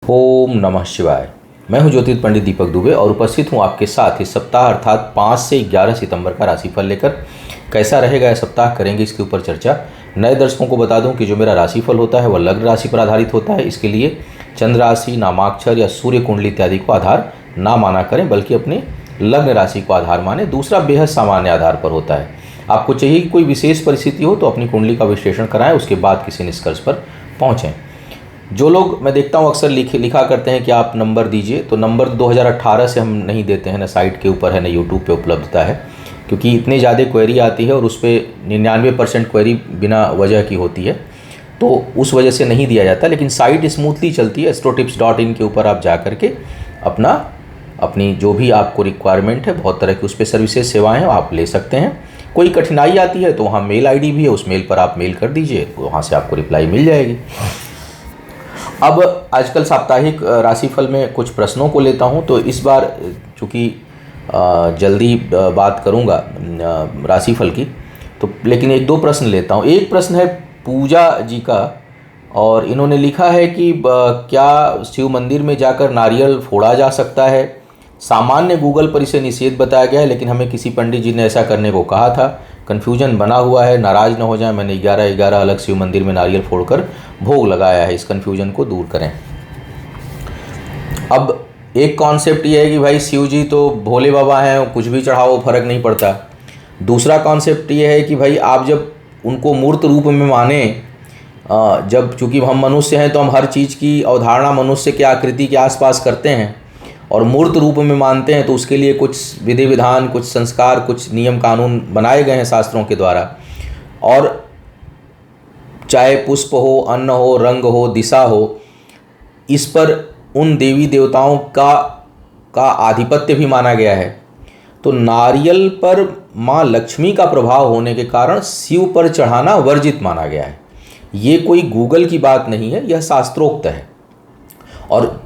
ओम नमः शिवाय। मैं हूं ज्योतिष पंडित दीपक दुबे और उपस्थित हूं आपके साथ इस सप्ताह अर्थात 5 से 11 सितंबर का राशिफल लेकर। कैसा रहेगा यह सप्ताह, करेंगे इसके ऊपर चर्चा। नए दर्शकों को बता दूं कि जो मेरा राशिफल होता है वह लग्न राशि पर आधारित होता है। इसके लिए चंद्र राशि, नामाक्षर या सूर्य कुंडली इत्यादि को आधार ना माना करें, बल्कि अपने लग्न राशि को आधार माने। दूसरा बेहद सामान्य आधार पर होता है। आपको चाहिए कि कोई विशेष परिस्थिति हो तो अपनी कुंडली का विश्लेषण कराएं, उसके बाद किसी निष्कर्ष पर पहुँचें। जो लोग मैं देखता हूँ अक्सर लिखा करते हैं कि आप नंबर दीजिए, तो नंबर 2018 से हम नहीं देते हैं, ना साइट के ऊपर है ना यूट्यूब पे उपलब्धता है, क्योंकि इतनी ज़्यादा क्वेरी आती है और उस पर 99% क्वेरी बिना वजह की होती है, तो उस वजह से नहीं दिया जाता। लेकिन साइट स्मूथली चलती है। astrotips.in के ऊपर आप जा करके अपनी जो भी आपको रिक्वायरमेंट है, बहुत तरह की उस पर सर्विसेज सेवाएँ हैं, आप ले सकते हैं। कोई कठिनाई आती है तो वहाँ मेल ID भी है, उस मेल पर आप मेल कर दीजिए, वहाँ से आपको रिप्लाई मिल जाएगी। अब आजकल साप्ताहिक राशिफल में कुछ प्रश्नों को लेता हूं, तो इस बार चूँकि जल्दी बात करूंगा राशिफल की, तो लेकिन एक दो प्रश्न लेता हूं। एक प्रश्न है पूजा जी का, और इन्होंने लिखा है कि क्या शिव मंदिर में जाकर नारियल फोड़ा जा सकता है। सामान्य गूगल पर इसे निषेध बताया गया है, लेकिन हमें किसी पंडित जी ने ऐसा करने को कहा था। कन्फ्यूजन बना हुआ है, नाराज़ न हो जाए, मैंने 11 अलग शिव मंदिर में नारियल फोड़कर भोग लगाया है। इस कन्फ्यूजन को दूर करें। अब एक कॉन्सेप्ट ये है कि भाई शिव जी तो भोले बाबा हैं, कुछ भी चढ़ाओ फर्क नहीं पड़ता। दूसरा कॉन्सेप्ट ये है कि भाई आप जब उनको मूर्त रूप में माने, जब चूँकि हम मनुष्य हैं तो हम हर चीज़ की अवधारणा मनुष्य के आकृति के आसपास करते हैं, और मूर्त रूप में मानते हैं तो उसके लिए कुछ विधि विधान, कुछ संस्कार, कुछ नियम कानून बनाए गए हैं शास्त्रों के द्वारा। और चाहे पुष्प हो, अन्न हो, रंग हो, दिशा हो, इस पर उन देवी देवताओं का आधिपत्य भी माना गया है। तो नारियल पर माँ लक्ष्मी का प्रभाव होने के कारण शिव पर चढ़ाना वर्जित माना गया है। ये कोई गूगल की बात नहीं है, यह शास्त्रोक्त है। और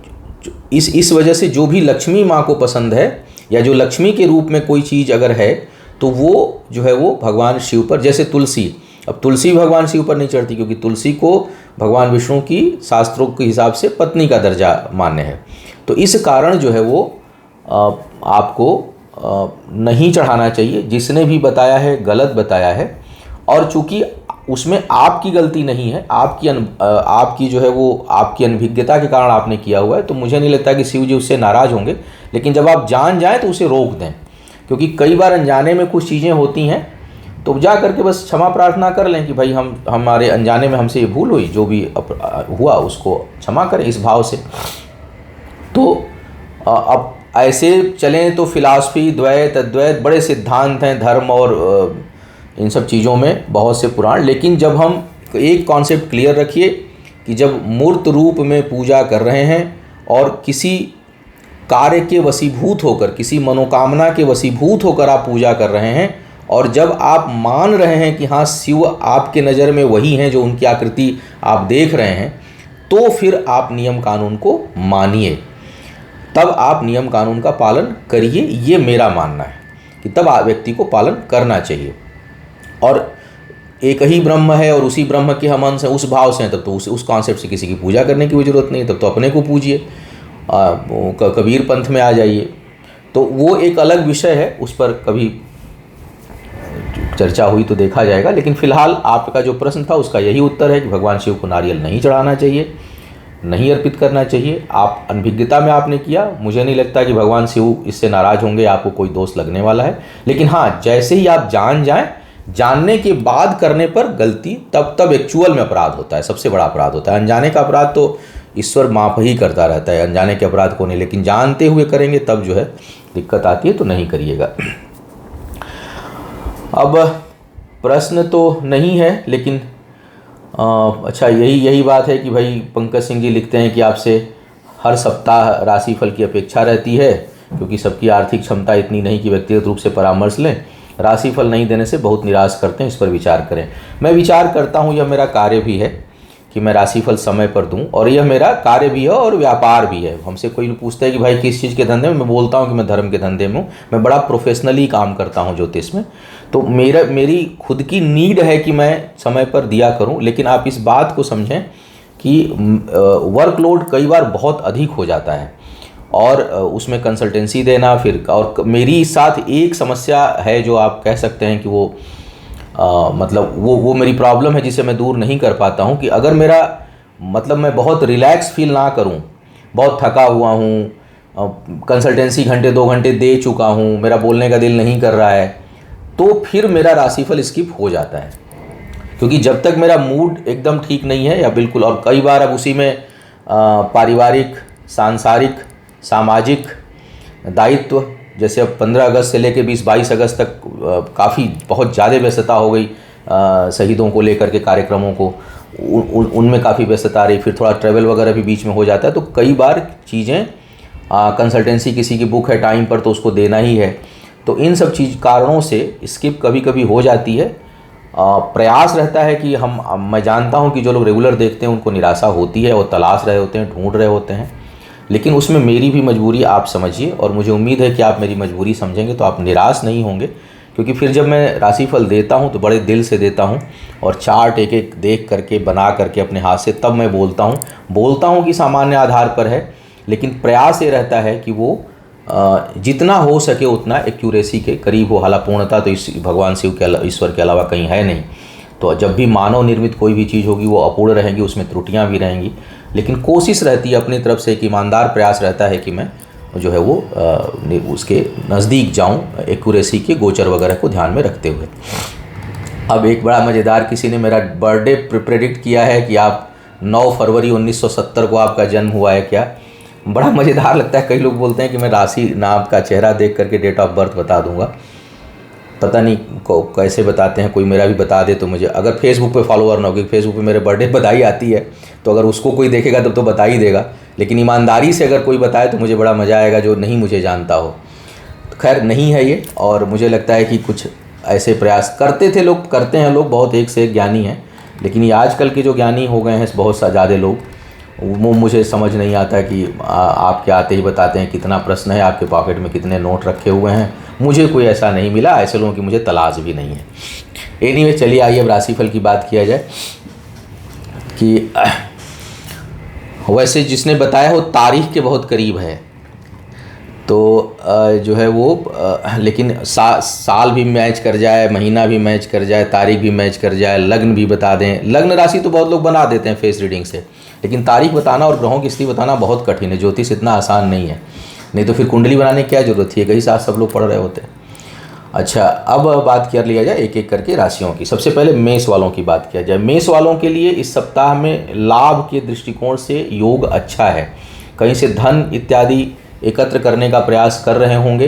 इस वजह से जो भी लक्ष्मी माँ को पसंद है, या जो लक्ष्मी के रूप में कोई चीज़ अगर है, तो वो जो है वो भगवान शिव पर, जैसे तुलसी, अब तुलसी भगवान शिव पर नहीं चढ़ती, क्योंकि तुलसी को भगवान विष्णु की शास्त्रों के हिसाब से पत्नी का दर्जा मान्य है। तो इस कारण जो है वो आपको नहीं चढ़ाना चाहिए। जिसने भी बताया है गलत बताया है, और चूँकि उसमें आपकी गलती नहीं है, आपकी जो है वो आपकी अनभिज्ञता के कारण आपने किया हुआ है, तो मुझे नहीं लगता कि शिव जी उससे नाराज़ होंगे। लेकिन जब आप जान जाएं तो उसे रोक दें, क्योंकि कई बार अनजाने में कुछ चीज़ें होती हैं, तो जा करके बस क्षमा प्रार्थना कर लें कि भाई हमारे अनजाने में हमसे ये भूल हुई, जो भी हुआ उसको क्षमा करें इस भाव से। तो अब ऐसे चलें तो फिलॉसफी, द्वैत, अद्वैत बड़े सिद्धांत हैं, धर्म और इन सब चीज़ों में बहुत से पुराण। लेकिन जब हम एक कॉन्सेप्ट क्लियर रखिए कि जब मूर्त रूप में पूजा कर रहे हैं और किसी कार्य के वशीभूत होकर, किसी मनोकामना के वशीभूत होकर आप पूजा कर रहे हैं, और जब आप मान रहे हैं कि हाँ शिव आपके नज़र में वही हैं जो उनकी आकृति आप देख रहे हैं, तो फिर आप नियम कानून को मानिए, तब आप नियम कानून का पालन करिए। ये मेरा मानना है कि तब व्यक्ति को पालन करना चाहिए। और एक ही ब्रह्म है और उसी ब्रह्म के हम अंश हैं, उस भाव से हैं, तब तो उस कॉन्सेप्ट से किसी की पूजा करने की ज़रूरत नहीं, तब तो अपने को पूजिए, कबीर पंथ में आ जाइए। तो वो एक अलग विषय है, उस पर कभी चर्चा हुई तो देखा जाएगा। लेकिन फिलहाल आपका जो प्रश्न था उसका यही उत्तर है कि भगवान शिव को नारियल नहीं चढ़ाना चाहिए, नहीं अर्पित करना चाहिए। आप अनभिज्ञता में आपने किया, मुझे नहीं लगता कि भगवान शिव इससे नाराज़ होंगे, आपको कोई दोष लगने वाला है। लेकिन हाँ, जैसे ही आप जान जाएं, जानने के बाद करने पर गलती तब एक्चुअल में अपराध होता है, सबसे बड़ा अपराध होता है। अनजाने का अपराध तो ईश्वर माफ़ ही करता रहता है, अनजाने के अपराध को नहीं। लेकिन जानते हुए करेंगे तब जो है दिक्कत आती है, तो नहीं करिएगा। अब प्रश्न तो नहीं है, लेकिन अच्छा यही बात है कि भाई पंकज सिंह जी लिखते हैं कि आपसे हर सप्ताह राशिफल की अपेक्षा रहती है, क्योंकि सबकी आर्थिक क्षमता इतनी नहीं कि व्यक्तिगत रूप से परामर्श लें। राशिफल नहीं देने से बहुत निराश करते हैं, इस पर विचार करें। मैं विचार करता हूँ, यह मेरा कार्य भी है कि मैं राशिफल समय पर दूं, और यह मेरा कार्य भी है और व्यापार भी है। हमसे कोई पूछता है कि भाई किस चीज़ के धंधे में, मैं बोलता हूँ कि मैं धर्म के धंधे में हूँ। मैं बड़ा प्रोफेशनली काम करता हूँ ज्योतिष में, तो मेरी खुद की नीड है कि मैं समय पर दिया करूँ। लेकिन आप इस बात को समझें कि वर्कलोड कई बार बहुत अधिक हो जाता है और उसमें कंसल्टेंसी देना फिर, और मेरी साथ एक समस्या है जो आप कह सकते हैं कि वो मतलब वो मेरी प्रॉब्लम है जिसे मैं दूर नहीं कर पाता हूँ, कि अगर मेरा मतलब मैं बहुत रिलैक्स फील ना करूँ, बहुत थका हुआ हूँ, कंसल्टेंसी घंटे 2 घंटे दे चुका हूँ, मेरा बोलने का दिल नहीं कर रहा है, तो फिर मेरा राशिफल स्किप हो जाता है। क्योंकि जब तक मेरा मूड एकदम ठीक नहीं है या बिल्कुल, और कई बार अब उसी में पारिवारिक, सांसारिक, सामाजिक दायित्व, जैसे अब 15 अगस्त से लेकर 20-22 अगस्त तक काफ़ी बहुत ज़्यादा व्यस्तता हो गई शहीदों को लेकर के कार्यक्रमों को, उनमें काफ़ी व्यस्तता आ रही, फिर थोड़ा ट्रैवल वगैरह भी बीच में हो जाता है, तो कई बार चीज़ें कंसल्टेंसी किसी की बुक है टाइम पर तो उसको देना ही है, तो इन सब कारणों से स्किप कभी कभी हो जाती है। प्रयास रहता है कि मैं जानता हूं कि जो लोग रेगुलर देखते हैं उनको निराशा होती है और तलाश रहे होते हैं, ढूंढ रहे होते हैं, लेकिन उसमें मेरी भी मजबूरी आप समझिए, और मुझे उम्मीद है कि आप मेरी मजबूरी समझेंगे तो आप निराश नहीं होंगे। क्योंकि फिर जब मैं राशिफल देता हूं तो बड़े दिल से देता हूं, और चार्ट एक एक देख करके बना करके अपने हाथ से तब मैं बोलता हूं कि सामान्य आधार पर है, लेकिन प्रयास ये रहता है कि वो जितना हो सके उतना एक्यूरेसी के करीब हो। हालांकि पूर्णता तो इस भगवान शिव के ईश्वर के अलावा कहीं है नहीं, तो जब भी मानव निर्मित कोई भी चीज़ होगी वो अपूर्ण रहेगी, उसमें त्रुटियां भी रहेंगी, लेकिन कोशिश रहती है अपनी तरफ से, एक ईमानदार प्रयास रहता है कि मैं जो है वो उसके नज़दीक जाऊं, एक्यूरेसी के गोचर वगैरह को ध्यान में रखते हुए। अब एक बड़ा मज़ेदार, किसी ने मेरा बर्थडे प्रेडिक्ट किया है कि आप 9 फरवरी 1970 को आपका जन्म हुआ है क्या। बड़ा मज़ेदार लगता है, कई लोग बोलते हैं कि मैं राशि नाम का चेहरा देख करके डेट ऑफ बर्थ बता दूंगा, पता नहीं कैसे बताते हैं, कोई मेरा भी बता दे तो मुझे, अगर फेसबुक पे फॉलोअर ना हो, क्योंकि फेसबुक पे मेरे बर्थडे बधाई आती है, तो अगर उसको कोई देखेगा तब तो बता ही देगा, लेकिन ईमानदारी से अगर कोई बताए तो मुझे बड़ा मज़ा आएगा जो नहीं मुझे जानता हो। तो खैर नहीं है ये, और मुझे लगता है कि कुछ ऐसे प्रयास करते थे लोग, करते हैं लोग, बहुत एक से एक ज्ञानी हैं, लेकिन ये आजकल के जो ज्ञानी हो गए हैं बहुत ज़्यादा लोग, वो मुझे समझ नहीं आता कि आपके आते ही बताते हैं कितना प्रश्न है, आपके पॉकेट में कितने नोट रखे हुए हैं। मुझे कोई ऐसा नहीं मिला, ऐसे लोगों की मुझे तलाश भी नहीं है। एनीवे, चलिए आइए अब राशिफल की बात किया जाए कि वैसे जिसने बताया वो तारीख के बहुत करीब है, तो जो है वो लेकिन साल भी मैच कर जाए, महीना भी मैच कर जाए, तारीख भी मैच कर जाए, लग्न भी बता दें। लग्न राशि तो बहुत लोग बना देते हैं फेस रीडिंग से, लेकिन तारीख बताना और ग्रहों की स्थिति बताना बहुत कठिन है। ज्योतिष इतना आसान नहीं है, नहीं तो फिर कुंडली बनाने की क्या जरूरत थी, कई साथ सब लोग पढ़ रहे होते हैं। अच्छा, अब बात कर लिया जाए एक एक करके राशियों की। सबसे पहले मेष वालों की बात किया जाए। मेष वालों के लिए इस सप्ताह में लाभ के दृष्टिकोण से योग अच्छा है। कहीं से धन इत्यादि एकत्र करने का प्रयास कर रहे होंगे,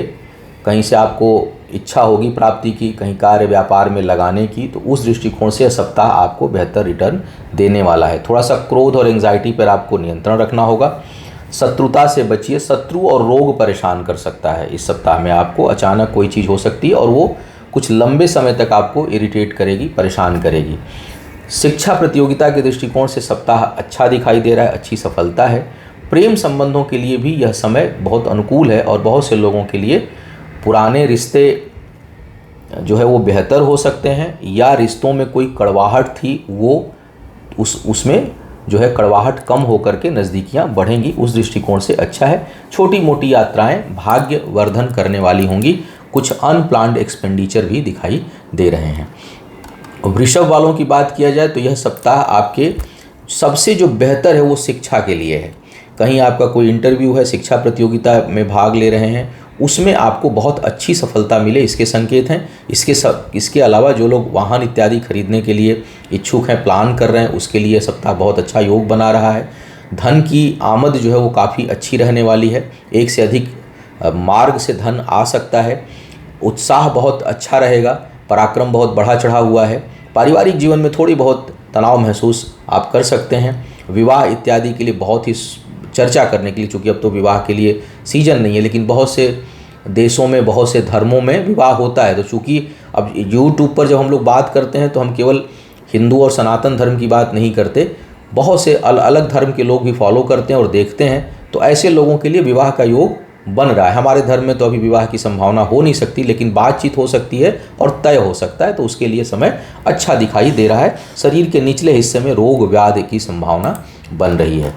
कहीं से आपको इच्छा होगी प्राप्ति की, कहीं कार्य व्यापार में लगाने की, तो उस दृष्टिकोण से सप्ताह आपको बेहतर रिटर्न देने वाला है। थोड़ा सा क्रोध और एंग्जाइटी पर आपको नियंत्रण रखना होगा। शत्रुता से बचिए, शत्रु और रोग परेशान कर सकता है। इस सप्ताह में आपको अचानक कोई चीज़ हो सकती है और वो कुछ लंबे समय तक आपको इरिटेट करेगी, परेशान करेगी। शिक्षा प्रतियोगिता के दृष्टिकोण से सप्ताह अच्छा दिखाई दे रहा है, अच्छी सफलता है। प्रेम संबंधों के लिए भी यह समय बहुत अनुकूल है और बहुत से लोगों के लिए पुराने रिश्ते जो है वो बेहतर हो सकते हैं, या रिश्तों में कोई कड़वाहट थी वो उसमें जो है कड़वाहट कम होकर के नज़दीकियाँ बढ़ेंगी, उस दृष्टिकोण से अच्छा है। छोटी मोटी यात्राएं भाग्य वर्धन करने वाली होंगी। कुछ अनप्लान्ड एक्सपेंडिचर भी दिखाई दे रहे हैं। वृषभ वालों की बात किया जाए तो यह सप्ताह आपके सबसे जो बेहतर है वो शिक्षा के लिए है। कहीं आपका कोई इंटरव्यू है, शिक्षा प्रतियोगिता में भाग ले रहे हैं, उसमें आपको बहुत अच्छी सफलता मिले, इसके संकेत हैं। इसके अलावा जो लोग वाहन इत्यादि खरीदने के लिए इच्छुक हैं, प्लान कर रहे हैं, उसके लिए सप्ताह बहुत अच्छा योग बना रहा है। धन की आमद जो है वो काफ़ी अच्छी रहने वाली है। एक से अधिक मार्ग से धन आ सकता है। उत्साह बहुत अच्छा रहेगा, पराक्रम बहुत बढ़ा चढ़ा हुआ है। पारिवारिक जीवन में थोड़ी बहुत तनाव महसूस आप कर सकते हैं। विवाह इत्यादि के लिए बहुत ही चर्चा करने के लिए, चूँकि अब तो विवाह के लिए सीजन नहीं है, लेकिन बहुत से देशों में, बहुत से धर्मों में विवाह होता है। तो चूँकि अब यूट्यूब पर जब हम लोग बात करते हैं तो हम केवल हिंदू और सनातन धर्म की बात नहीं करते, बहुत से अलग धर्म के लोग भी फॉलो करते हैं और देखते हैं। तो ऐसे लोगों के लिए विवाह का योग बन रहा है। हमारे धर्म में तो अभी विवाह की संभावना हो नहीं सकती, लेकिन बातचीत हो सकती है और तय हो सकता है, तो उसके लिए समय अच्छा दिखाई दे रहा है। शरीर के निचले हिस्से में रोग व्याधि की संभावना बन रही है।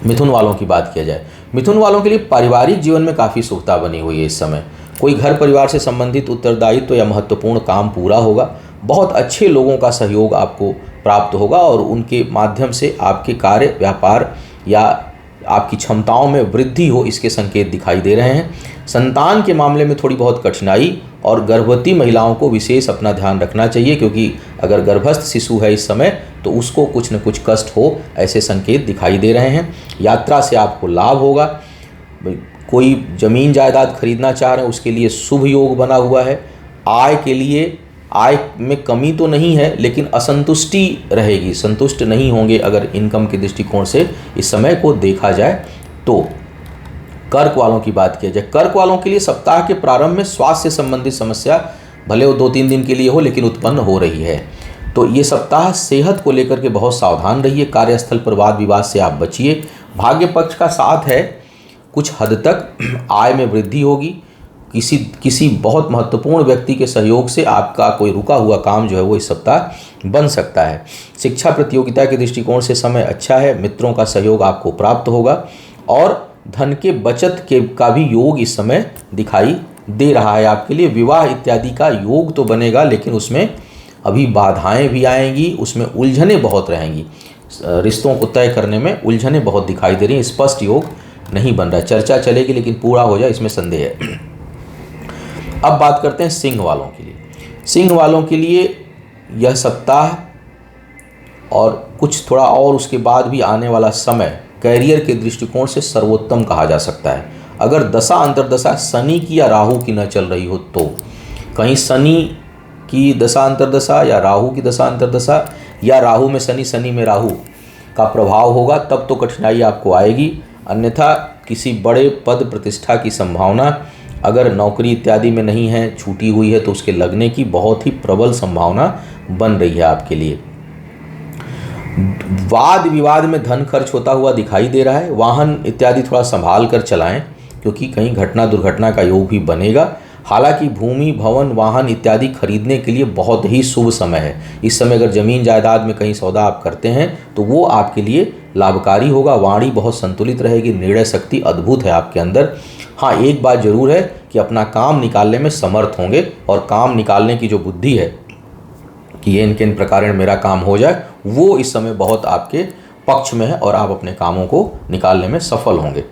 मिथुन वालों की बात किया जाए, मिथुन वालों के लिए पारिवारिक जीवन में काफ़ी सुखता बनी हुई है इस समय। कोई घर परिवार से संबंधित उत्तरदायित्व या महत्वपूर्ण काम पूरा होगा। बहुत अच्छे लोगों का सहयोग आपको प्राप्त होगा और उनके माध्यम से आपके कार्य, व्यापार या आपकी क्षमताओं में वृद्धि हो, इसके संकेत दिखाई दे रहे हैं। संतान के मामले में थोड़ी बहुत कठिनाई और गर्भवती महिलाओं को विशेष अपना ध्यान रखना चाहिए, क्योंकि अगर गर्भस्थ शिशु है इस समय तो उसको कुछ न कुछ कष्ट हो, ऐसे संकेत दिखाई दे रहे हैं। यात्रा से आपको लाभ होगा। कोई ज़मीन जायदाद खरीदना चाह रहे हैं उसके लिए शुभ योग बना हुआ है। आय के लिए, आय में कमी तो नहीं है लेकिन असंतुष्टि रहेगी, संतुष्ट नहीं होंगे अगर इनकम के दृष्टिकोण से इस समय को देखा जाए तो। कर्क वालों की बात किया जाए, कर्क वालों के लिए सप्ताह के प्रारंभ में स्वास्थ्य से संबंधित समस्या भले वो 2-3 दिन के लिए हो लेकिन उत्पन्न हो रही है। तो ये सप्ताह सेहत को लेकर के बहुत सावधान रहिए। कार्यस्थल पर वाद विवाद से आप बचिए। भाग्य पक्ष का साथ है, कुछ हद तक आय में वृद्धि होगी। किसी बहुत महत्वपूर्ण व्यक्ति के सहयोग से आपका कोई रुका हुआ काम जो है वो इस सप्ताह बन सकता है। शिक्षा प्रतियोगिता के दृष्टिकोण से समय अच्छा है। मित्रों का सहयोग आपको प्राप्त होगा और धन के बचत के का भी योग इस समय दिखाई दे रहा है आपके लिए। विवाह इत्यादि का योग तो बनेगा लेकिन उसमें अभी बाधाएं भी आएंगी, उसमें उलझनें बहुत रहेंगी। रिश्तों को तय करने में उलझनें बहुत दिखाई दे रही हैं। स्पष्ट योग नहीं बन रहा है। चर्चा चलेगी लेकिन पूरा हो जाए इसमें संदेह है। अब बात करते हैं सिंह वालों के लिए। सिंह वालों के लिए यह सप्ताह और कुछ थोड़ा और उसके बाद भी आने वाला समय कैरियर के दृष्टिकोण से सर्वोत्तम कहा जा सकता है। अगर दशा अंतर्दशा शनि की या राहु की न चल रही हो तो, कहीं शनि की दशा अंतर्दशा या राहु की दशा अंतर्दशा या राहु में शनि, शनि में राहु का प्रभाव होगा तब तो कठिनाई आपको आएगी। अन्यथा किसी बड़े पद प्रतिष्ठा की संभावना, अगर नौकरी इत्यादि में नहीं है, छूटी हुई है तो उसके लगने की बहुत ही प्रबल संभावना बन रही है आपके लिए। वाद विवाद में धन खर्च होता हुआ दिखाई दे रहा है। वाहन इत्यादि थोड़ा संभाल कर चलाएं क्योंकि कहीं घटना दुर्घटना का योग भी बनेगा। हालांकि भूमि, भवन, वाहन इत्यादि खरीदने के लिए बहुत ही शुभ समय है। इस समय अगर ज़मीन जायदाद में कहीं सौदा आप करते हैं तो वो आपके लिए लाभकारी होगा। वाणी बहुत संतुलित रहेगी। निर्णय शक्ति अद्भुत है आपके अंदर। हाँ, एक बात जरूर है कि अपना काम निकालने में समर्थ होंगे और काम निकालने की जो बुद्धि है कि ये इन प्रकार मेरा काम हो जाए, वो इस समय बहुत आपके पक्ष में है और आप अपने कामों को निकालने में सफल होंगे।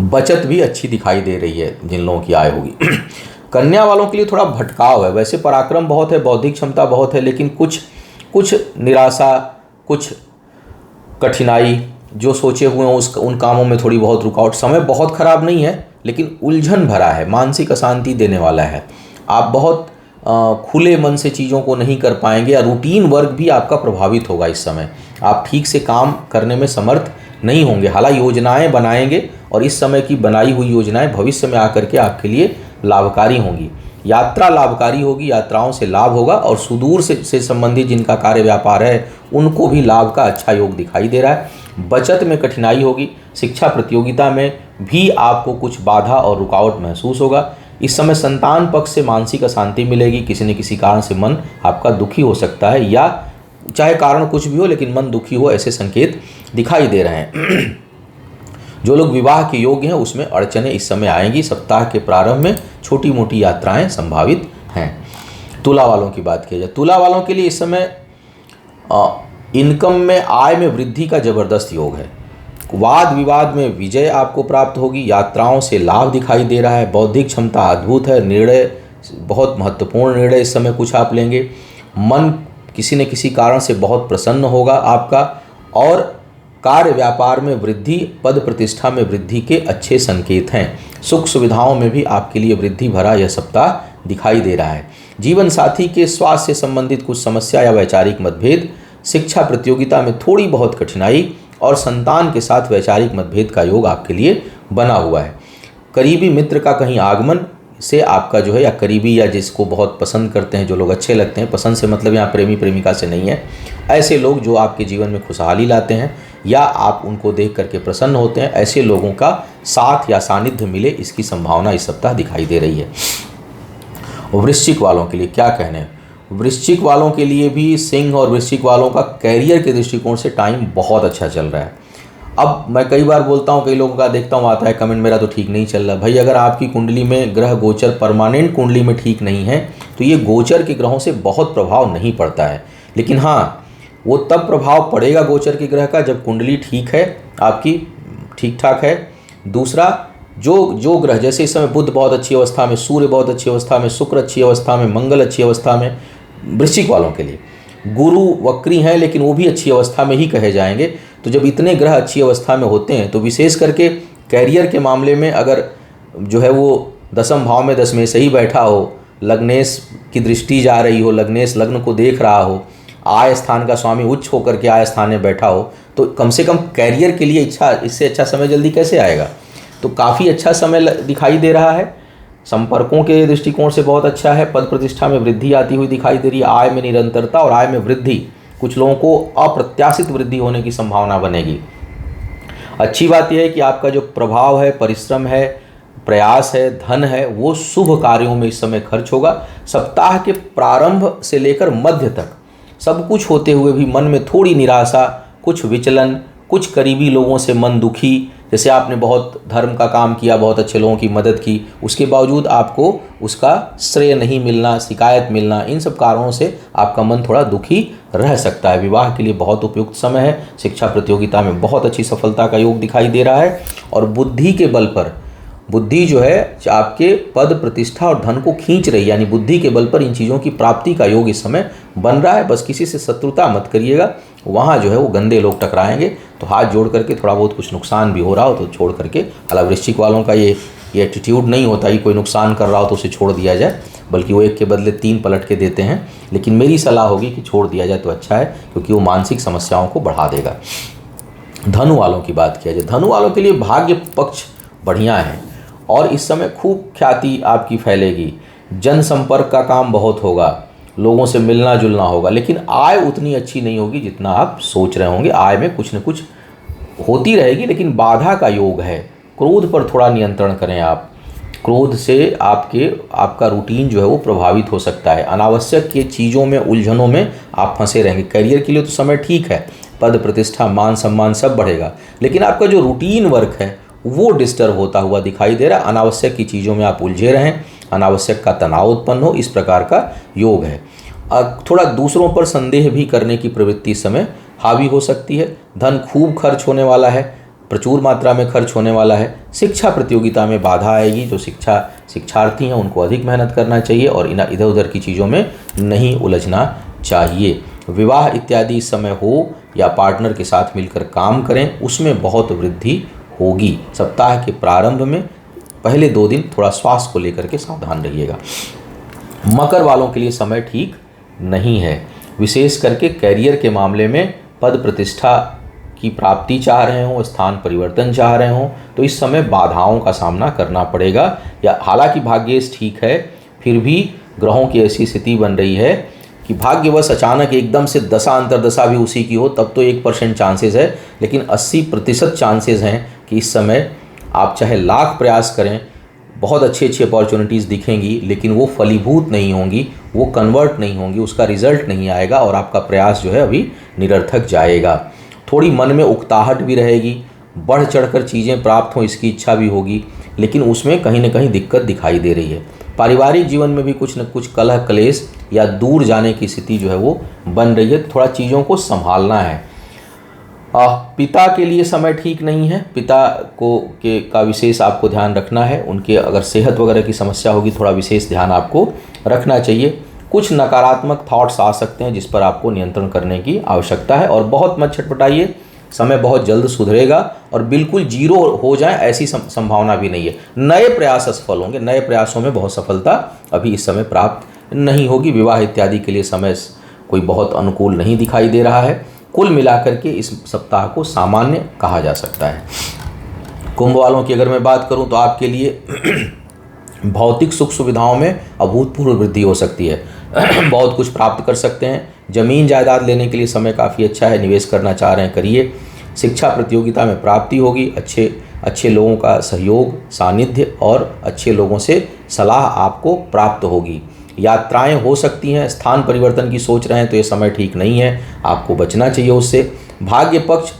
बचत भी अच्छी दिखाई दे रही है जिन लोगों की आय होगी। कन्या वालों के लिए थोड़ा भटकाव है। वैसे पराक्रम बहुत है, बौद्धिक क्षमता बहुत है, लेकिन कुछ निराशा, कुछ कठिनाई, जो सोचे हुए हैं उन कामों में थोड़ी बहुत रुकावट। समय बहुत खराब नहीं है लेकिन उलझन भरा है, मानसिक अशांति देने वाला है। आप बहुत खुले मन से चीज़ों को नहीं कर पाएंगे या रूटीन वर्क भी आपका प्रभावित होगा इस समय। आप ठीक से काम करने में समर्थ नहीं होंगे। हालांकि योजनाएं बनाएंगे और इस समय की बनाई हुई योजनाएं भविष्य में आकर के आपके लिए लाभकारी होंगी। यात्रा लाभकारी होगी, यात्राओं से लाभ होगा और सुदूर से संबंधित जिनका कार्य व्यापार है उनको भी लाभ का अच्छा योग दिखाई दे रहा है। बचत में कठिनाई होगी। शिक्षा प्रतियोगिता में भी आपको कुछ बाधा और रुकावट महसूस होगा। इस समय संतान पक्ष से मानसिक अशांति मिलेगी। किसी न किसी कारण से मन आपका दुखी हो सकता है, या चाहे कारण कुछ भी हो लेकिन मन दुखी हो, ऐसे संकेत दिखाई दे रहे हैं। जो लोग विवाह के योग्य हैं उसमें अड़चनें इस समय आएंगी। सप्ताह के प्रारंभ में छोटी मोटी यात्राएं संभावित हैं। तुला वालों की बात की जाए, तुला वालों के लिए इस समय इनकम में, आय में वृद्धि का जबरदस्त योग है। वाद विवाद में विजय आपको प्राप्त होगी। यात्राओं से लाभ दिखाई दे रहा है। बौद्धिक क्षमता अद्भुत है। निर्णय, बहुत महत्वपूर्ण निर्णय इस समय कुछ आप लेंगे। मन किसी न किसी कारण से बहुत प्रसन्न होगा आपका और कार्य व्यापार में वृद्धि, पद प्रतिष्ठा में वृद्धि के अच्छे संकेत हैं। सुख सुविधाओं में भी आपके लिए वृद्धि भरा यह सप्ताह दिखाई दे रहा है। जीवन साथी के स्वास्थ्य से संबंधित कुछ समस्या या वैचारिक मतभेद, शिक्षा प्रतियोगिता में थोड़ी बहुत कठिनाई और संतान के साथ वैचारिक मतभेद का योग आपके लिए बना हुआ है। करीबी मित्र का कहीं आगमन से आपका जो है, या करीबी या जिसको बहुत पसंद करते हैं, जो लोग अच्छे लगते हैं, पसंद से मतलब यहाँ प्रेमी प्रेमिका से नहीं है, ऐसे लोग जो आपके जीवन में खुशहाली लाते हैं या आप उनको देख करके प्रसन्न होते हैं, ऐसे लोगों का साथ या सानिध्य मिले, इसकी संभावना इस सप्ताह दिखाई दे रही है। वृश्चिक वालों के लिए क्या कहने हैं। वृश्चिक वालों के लिए भी, सिंह और वृश्चिक वालों का कैरियर के दृष्टिकोण से टाइम बहुत अच्छा चल रहा है। अब मैं कई बार बोलता हूँ, कई लोगों का देखता हूँ आता है कमेंट, मेरा तो ठीक नहीं चल रहा। भाई अगर आपकी कुंडली में ग्रह गोचर परमानेंट कुंडली में ठीक नहीं है तो ये गोचर के ग्रहों से बहुत प्रभाव नहीं पड़ता है। लेकिन हाँ, वो तब प्रभाव पड़ेगा गोचर के ग्रह का जब कुंडली ठीक है, आपकी ठीक ठाक है। दूसरा, जो ग्रह, जैसे इस समय बुध बहुत अच्छी अवस्था में, सूर्य बहुत अच्छी अवस्था में, शुक्र अच्छी अवस्था में, मंगल अच्छी अवस्था में, वृश्चिक वालों के लिए गुरु वक्री हैं लेकिन वो भी अच्छी अवस्था में ही कहे जाएंगे। तो जब इतने ग्रह अच्छी अवस्था में होते हैं तो विशेष करके कैरियर के मामले में अगर जो है वो दसम भाव में दसवें से ही बैठा हो, लग्नेश की दृष्टि जा रही हो, लग्नेश लग्न को देख रहा हो, आय स्थान का स्वामी उच्च होकर के आय स्थान में बैठा हो, तो कम से कम कैरियर के लिए इससे अच्छा समय जल्दी कैसे आएगा। तो काफ़ी अच्छा समय दिखाई दे रहा है। संपर्कों के दृष्टिकोण से बहुत अच्छा है। पद प्रतिष्ठा में वृद्धि आती हुई दिखाई दे रही है। आय में निरंतरता और आय में वृद्धि, कुछ लोगों को अप्रत्याशित वृद्धि होने की संभावना बनेगी। अच्छी बात यह है कि आपका जो प्रभाव है, परिश्रम है, प्रयास है, धन है, वो शुभ कार्यों में इस समय खर्च होगा। सप्ताह के प्रारंभ से लेकर मध्य तक सब कुछ होते हुए भी मन में थोड़ी निराशा, कुछ विचलन, कुछ करीबी लोगों से मन दुखी, जैसे आपने बहुत धर्म का काम किया, बहुत अच्छे लोगों की मदद की, उसके बावजूद आपको उसका श्रेय नहीं मिलना, शिकायत मिलना, इन सब कारणों से आपका मन थोड़ा दुखी रह सकता है। विवाह के लिए बहुत उपयुक्त समय है। शिक्षा प्रतियोगिता में बहुत अच्छी सफलता का योग दिखाई दे रहा है। और बुद्धि के बल पर, बुद्धि जो है आपके पद प्रतिष्ठा और धन को खींच रही है, यानी बुद्धि के बल पर इन चीज़ों की प्राप्ति का योग इस समय बन रहा है। बस किसी से शत्रुता मत करिएगा, वहाँ जो है वो गंदे लोग टकराएंगे। तो हाथ जोड़ करके, थोड़ा बहुत कुछ नुकसान भी हो रहा हो तो छोड़ करके, हालांकि वृश्चिक वालों का ये एटीट्यूड नहीं होता कि कोई नुकसान कर रहा हो तो उसे छोड़ दिया जाए, बल्कि वो एक के बदले 3 पलट के देते हैं। लेकिन मेरी सलाह होगी कि छोड़ दिया जाए तो अच्छा है, क्योंकि वो मानसिक समस्याओं को बढ़ा देगा। धनु वालों की बात किया जाए, धनु वालों के लिए भाग्य पक्ष बढ़िया है और इस समय खूब ख्याति आपकी फैलेगी। जनसंपर्क का काम बहुत होगा, लोगों से मिलना जुलना होगा, लेकिन आय उतनी अच्छी नहीं होगी जितना आप सोच रहे होंगे। आय में कुछ न कुछ होती रहेगी, लेकिन बाधा का योग है। क्रोध पर थोड़ा नियंत्रण करें आप। क्रोध से आपका रूटीन जो है वो प्रभावित हो सकता है। अनावश्यक के चीज़ों में, उलझनों में आप फंसे रहेंगे। करियर के लिए तो समय ठीक है, पद प्रतिष्ठा, मान सम्मान सब बढ़ेगा, लेकिन आपका जो रूटीन वर्क है वो डिस्टर्ब होता हुआ दिखाई दे रहा है। अनावश्यक की चीज़ों में आप उलझे रहें, अनावश्यक का तनाव उत्पन्न हो, इस प्रकार का योग है। थोड़ा दूसरों पर संदेह भी करने की प्रवृत्ति इस समय हावी हो सकती है। धन खूब खर्च होने वाला है, प्रचुर मात्रा में खर्च होने वाला है। शिक्षा प्रतियोगिता में बाधा आएगी। जो शिक्षार्थी हैं उनको अधिक मेहनत करना चाहिए और इधर उधर की चीज़ों में नहीं उलझना चाहिए। विवाह इत्यादि इस समय हो या पार्टनर के साथ मिलकर काम करें, उसमें बहुत वृद्धि होगी। सप्ताह के प्रारंभ में पहले 2 दिन थोड़ा स्वास्थ्य को लेकर के सावधान रहिएगा। मकर वालों के लिए समय ठीक नहीं है, विशेष करके कैरियर के मामले में पद प्रतिष्ठा की प्राप्ति चाह रहे हों, स्थान परिवर्तन चाह रहे हों, तो इस समय बाधाओं का सामना करना पड़ेगा। या हालांकि भाग्येश ठीक है, फिर भी ग्रहों की ऐसी स्थिति बन रही है कि भाग्यवश अचानक एकदम से दशा अंतर्दशा भी उसी की हो, तब तो 1% चांसेस है, लेकिन 80% चांसेस हैं कि इस समय आप चाहे लाख प्रयास करें, बहुत अच्छी अच्छी अपॉर्चुनिटीज़ दिखेंगी, लेकिन वो फलीभूत नहीं होंगी, वो कन्वर्ट नहीं होंगी, उसका रिजल्ट नहीं आएगा और आपका प्रयास जो है अभी निरर्थक जाएगा। थोड़ी मन में उकताहट भी रहेगी, बढ़ चढ़कर चीज़ें प्राप्त हों इसकी इच्छा भी होगी, लेकिन उसमें कहीं ना कहीं दिक्कत दिखाई दे रही है। पारिवारिक जीवन में भी कुछ न कुछ कलह क्लेश या दूर जाने की स्थिति जो है वो बन रही है। थोड़ा चीज़ों को संभालना है। पिता के लिए समय ठीक नहीं है। पिता का विशेष आपको ध्यान रखना है। उनके अगर सेहत वगैरह की समस्या होगी, थोड़ा विशेष ध्यान आपको रखना चाहिए। कुछ नकारात्मक थॉट्स आ सकते हैं जिस पर आपको नियंत्रण करने की आवश्यकता है। और बहुत मत छटपटाइए, समय बहुत जल्द सुधरेगा और बिल्कुल जीरो हो जाए ऐसी संभावना भी नहीं है। नए प्रयास असफल होंगे, नए प्रयासों में बहुत सफलता अभी इस समय प्राप्त नहीं होगी। विवाह इत्यादि के लिए समय कोई बहुत अनुकूल नहीं दिखाई दे रहा है। कुल मिलाकर के इस सप्ताह को सामान्य कहा जा सकता है। कुंभ वालों की अगर मैं बात करूं तो आपके लिए भौतिक सुख सुविधाओं में अभूतपूर्व वृद्धि हो सकती है। बहुत कुछ प्राप्त कर सकते हैं। ज़मीन जायदाद लेने के लिए समय काफ़ी अच्छा है। निवेश करना चाह रहे हैं करिए। शिक्षा प्रतियोगिता में प्राप्ति होगी। अच्छे लोगों का सहयोग, सानिध्य और अच्छे लोगों से सलाह आपको प्राप्त होगी। यात्राएं हो सकती हैं, स्थान परिवर्तन की सोच रहे हैं तो ये समय ठीक नहीं है, आपको बचना चाहिए उससे। भाग्य पक्ष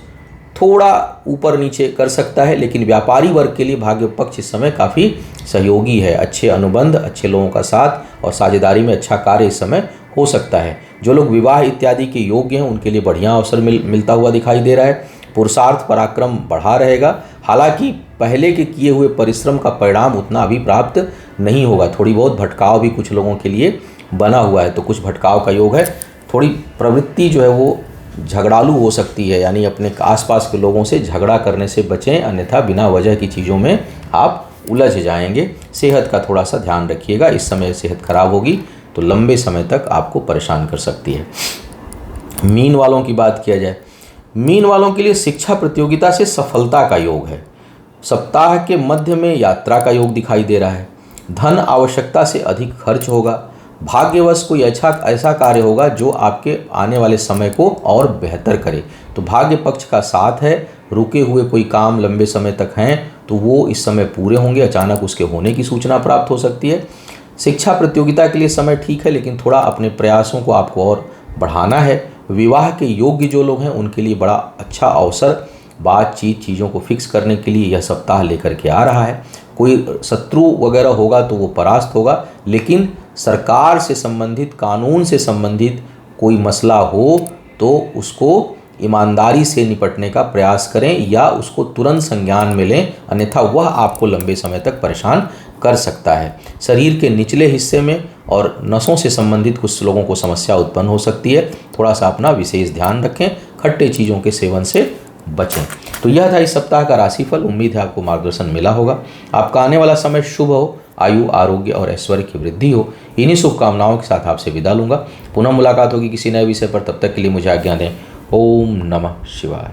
थोड़ा ऊपर नीचे कर सकता है, लेकिन व्यापारी वर्ग के लिए भाग्य पक्ष इस समय काफ़ी सहयोगी है। अच्छे अनुबंध, अच्छे लोगों का साथ और साझेदारी में अच्छा कार्य इस समय हो सकता है। जो लोग विवाह इत्यादि के योग्य हैं उनके लिए बढ़िया अवसर मिलता हुआ दिखाई दे रहा है। पुरुषार्थ पराक्रम बढ़ा रहेगा, हालांकि पहले के किए हुए परिश्रम का परिणाम उतना अभी प्राप्त नहीं होगा। थोड़ी बहुत भटकाव भी कुछ लोगों के लिए बना हुआ है, तो कुछ भटकाव का योग है। थोड़ी प्रवृत्ति जो है वो झगड़ालू हो सकती है, यानी अपने आसपास के लोगों से झगड़ा करने से बचें, अन्यथा बिना वजह की चीज़ों में आप उलझ जाएंगे। सेहत का थोड़ा सा ध्यान रखिएगा, इस समय सेहत खराब होगी तो लंबे समय तक आपको परेशान कर सकती है। मीन वालों की बात किया जाए, मीन वालों के लिए शिक्षा प्रतियोगिता से सफलता का योग है। सप्ताह के मध्य में यात्रा का योग दिखाई दे रहा है। धन आवश्यकता से अधिक खर्च होगा। भाग्यवश कोई ऐसा कार्य होगा जो आपके आने वाले समय को और बेहतर करे। तो भाग्य पक्ष का साथ है। रुके हुए कोई काम लंबे समय तक हैं तो वो इस समय पूरे होंगे, अचानक उसके होने की सूचना प्राप्त हो सकती है। शिक्षा प्रतियोगिता के लिए समय ठीक है, लेकिन थोड़ा अपने प्रयासों को आपको और बढ़ाना है। विवाह के योग्य जो लोग हैं उनके लिए बड़ा अच्छा अवसर बातचीत चीज़ों को फिक्स करने के लिए यह सप्ताह लेकर के आ रहा है। कोई शत्रु वगैरह होगा तो वो परास्त होगा, लेकिन सरकार से संबंधित, कानून से संबंधित कोई मसला हो तो उसको ईमानदारी से निपटने का प्रयास करें या उसको तुरंत संज्ञान में लें, अन्यथा वह आपको लंबे समय तक परेशान कर सकता है। शरीर के निचले हिस्से में और नसों से संबंधित कुछ लोगों को समस्या उत्पन्न हो सकती है, थोड़ा सा अपना विशेष ध्यान रखें। खट्टे चीज़ों के सेवन से बचें। तो यह था इस सप्ताह का राशिफल। उम्मीद है आपको मार्गदर्शन मिला होगा। आपका आने वाला समय शुभ हो, आयु, आरोग्य और ऐश्वर्य की वृद्धि हो। इन्हीं शुभकामनाओं के साथ आपसे विदा लूंगा। पुनः मुलाकात होगी किसी नए विषय पर, तब तक के लिए मुझे आज्ञा दें। ओम नमः शिवाय।